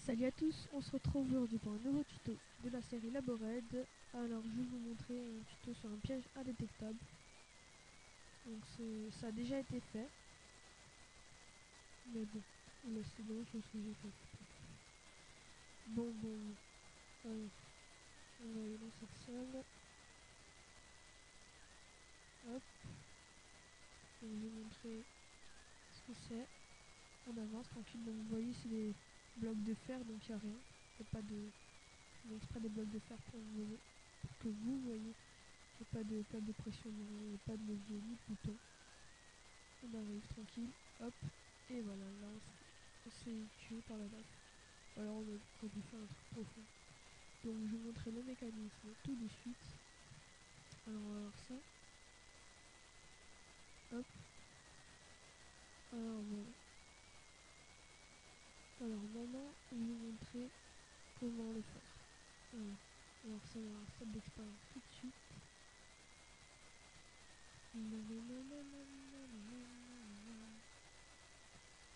Salut à tous, on se retrouve aujourd'hui pour un nouveau tuto de la série Labored. Alors je vais vous montrer un tuto sur un piège indétectable. Donc ça a déjà été fait. Mais bon, là c'est bon, chose que j'ai fait. Bon. Alors, on va aller dans cette salle. Hop. Donc, je vais vous montrer ce que c'est. On avance tranquille. Donc vous voyez c'est des blocs de fer, donc il n'y a rien. Il n'y a pas de. On exprès des blocs de fer pour que vous voyez. Il n'y a pas de plaque de pression, il n'y a pas de levier ni de bouton. On arrive tranquille, hop, et voilà, là on s'est tué par la lave. Alors on a dû faire un truc profond. Donc je vous montrer le mécanisme tout de suite. Alors on va voir ça. Hop. Alors voilà. Alors maintenant je vais vous montrer comment le faire. Voilà. Alors ça va avoir un stade d'expérience tout de suite.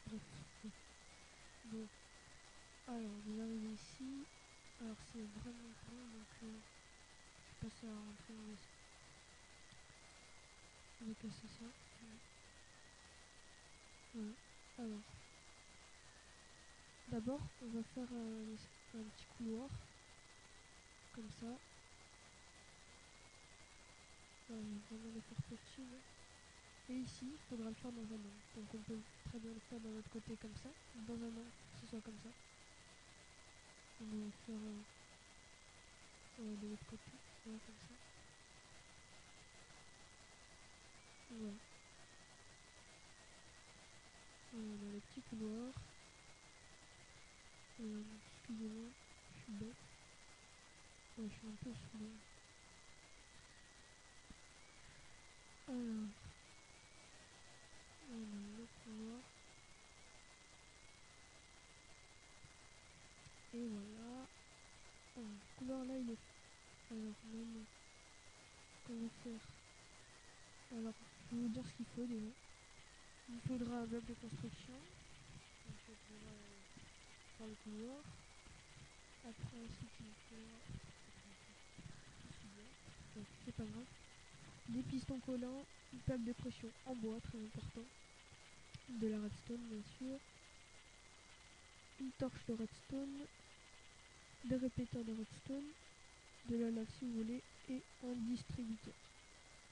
Bref. Bon. Alors vous arrivez ici. Alors c'est vraiment grand donc je vais passer à rentrer dans les. On va casser ça. Voilà. Alors, d'abord, on va faire un petit couloir. Comme ça. Voilà, vraiment les faire petit. Là. Et ici, il faudra le faire dans un angle. Donc on peut très bien le faire de l'autre côté comme ça. Dans un angle, que ce soit comme ça. On va le faire de l'autre côté. Voilà, comme ça. Voilà. Voilà, on a le petit couloir. Excusez-moi, je suis bête. Ouais, je suis un peu saoulé. Alors, on a le couloir. Et voilà. Alors, le couloir là, il est fait. Alors, maintenant, ce qu'on va faire. Alors, je vais vous dire ce qu'il faut déjà. Il faudra un bloc de construction. Donc, il faudra faire le couloir. Après, ensuite, il faudra. Donc, c'est pas grave. Des pistons collants, une plaque de pression en bois, très important. De la redstone, bien sûr. Une torche de redstone. Des répéteurs de redstone. De la lave si vous voulez. Et un distributeur.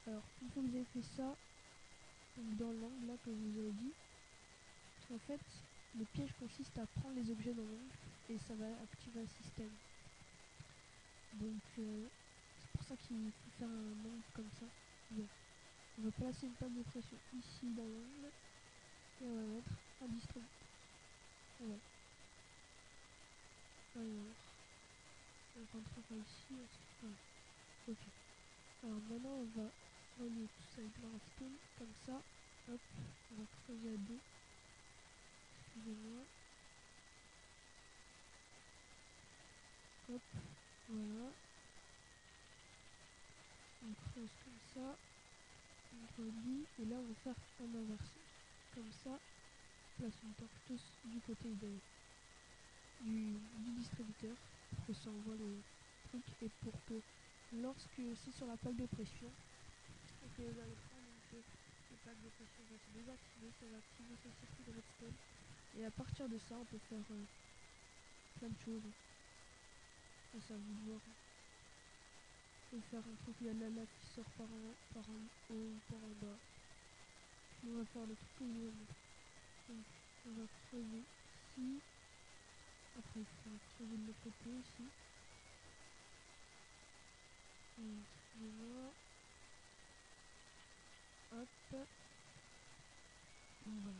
Alors, une fois que vous avez fait ça, dans l'angle là que je vous ai dit, en fait, le piège consiste à prendre les objets dans l'angle et ça va activer un système. Donc, c'est pour ça qu'il faut faire un angle comme ça. Bon. On va placer une plaque de pression ici dans l'angle et on va mettre un distributeur. Voilà. Alors, on rentrera ici. Voilà. Ok. Alors maintenant, on va relier tout ça avec la redstone comme ça. Hop, on va creuser à deux. Excusez-moi. Hop, voilà. On creuse comme ça. On relie. Et là, on va faire un inverseur. Comme ça, on place une torche tous du côté du distributeur pour que ça envoie le truc et pour que lorsque c'est sur la plaque de pression et que vous allez prendre la plaque de pression va se désactiver, ça va activer ce circuit de redstone et à partir de ça on peut faire plein de choses. Ça, c'est à vous de voir. On peut faire un truc où il y a de la lave qui sort par en haut, par en bas. On va faire le truc que je vous montre. Donc on va creuser ici. Après il faut creuser de l'autre côté ici. Excusez-moi. Hop. Voilà.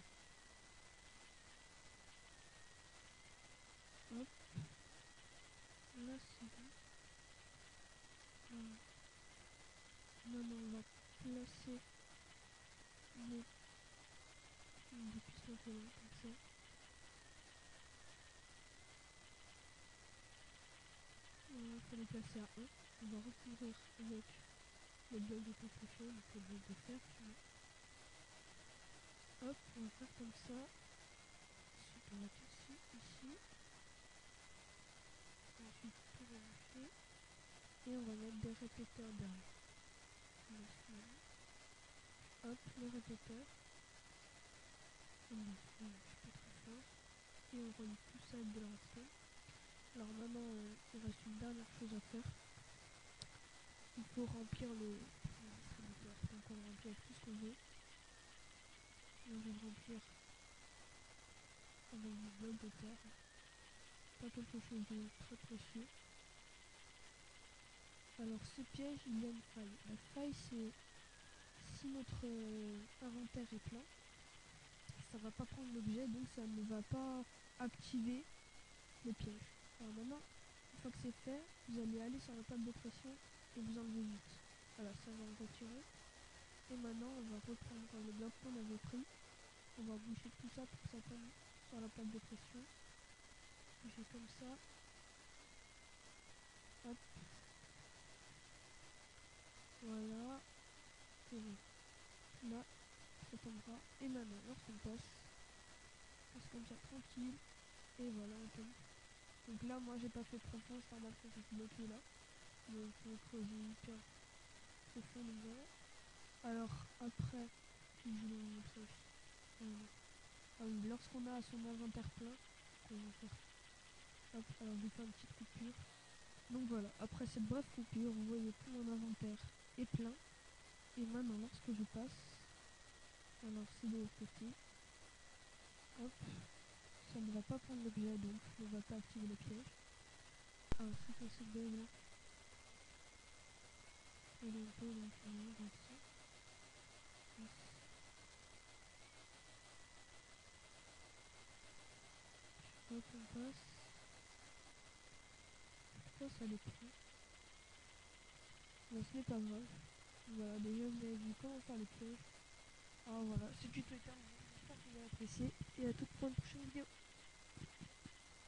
Hop. Là c'est bon. Voilà. Maintenant on va placer des pistons collants comme ça. Voilà, il faut les placer à 1. On va recouvrir avec le bloc de construction, donc le bloc de fer. Hop, on va faire comme ça. Ensuite on va casser ici. et on va mettre des répéteurs derrière. Hop, le répéteur. Je suis pas très fort. Et on relie tout ça avec de la redstone. Alors maintenant, il reste une dernière chose à faire. Il faut remplir le distributeur. Donc on le remplit avec tout ce qu'on veut. Et on va le remplir avec du bloc de terre. Pas quelque chose de très précieux. Alors ce piège, il y a une faille. La faille, c'est si notre inventaire est plein, ça va pas prendre l'objet, donc ça ne va pas activer le piège. Alors maintenant, une fois que c'est fait, vous allez aller sur la table de pression et vous enlevez vite. Voilà, ça va le retirer. Et maintenant, on va reprendre le bloc qu'on avait pris. On va boucher tout ça pour que ça tombe sur la plaque de pression. Boucher comme ça. Hop. Voilà. Et voilà. Là, ça tombera. Et maintenant, lorsqu'on passe comme ça tranquille. Et voilà, on tombe. Donc là, moi, j'ai pas fait profond, c'est normal que ça se bloqué là. Donc, il faut creuser hyper profond, donc voilà. Alors, après, je voulais vous montrer aussi. Lorsqu'on a son inventaire plein, on va faire. Hop, alors je vais faire une petite coupure. Donc voilà, après cette brève coupure, vous voyez que mon inventaire est plein. Et maintenant, lorsque je passe, alors c'est de l'autre côté, hop, ça ne va pas prendre l'objet, donc ne va pas activer le piège. Alors c'est pour cette baie là. Et un peu, donc on va comme ça. Hop, on passe. Pourquoi ça les prend? Mais ce n'est pas grave. Voilà, déjà vous avez vu comment faire les pièges. Alors voilà, ce tuto est terminé. J'espère que vous avez apprécié et à toute pour une prochaine vidéo.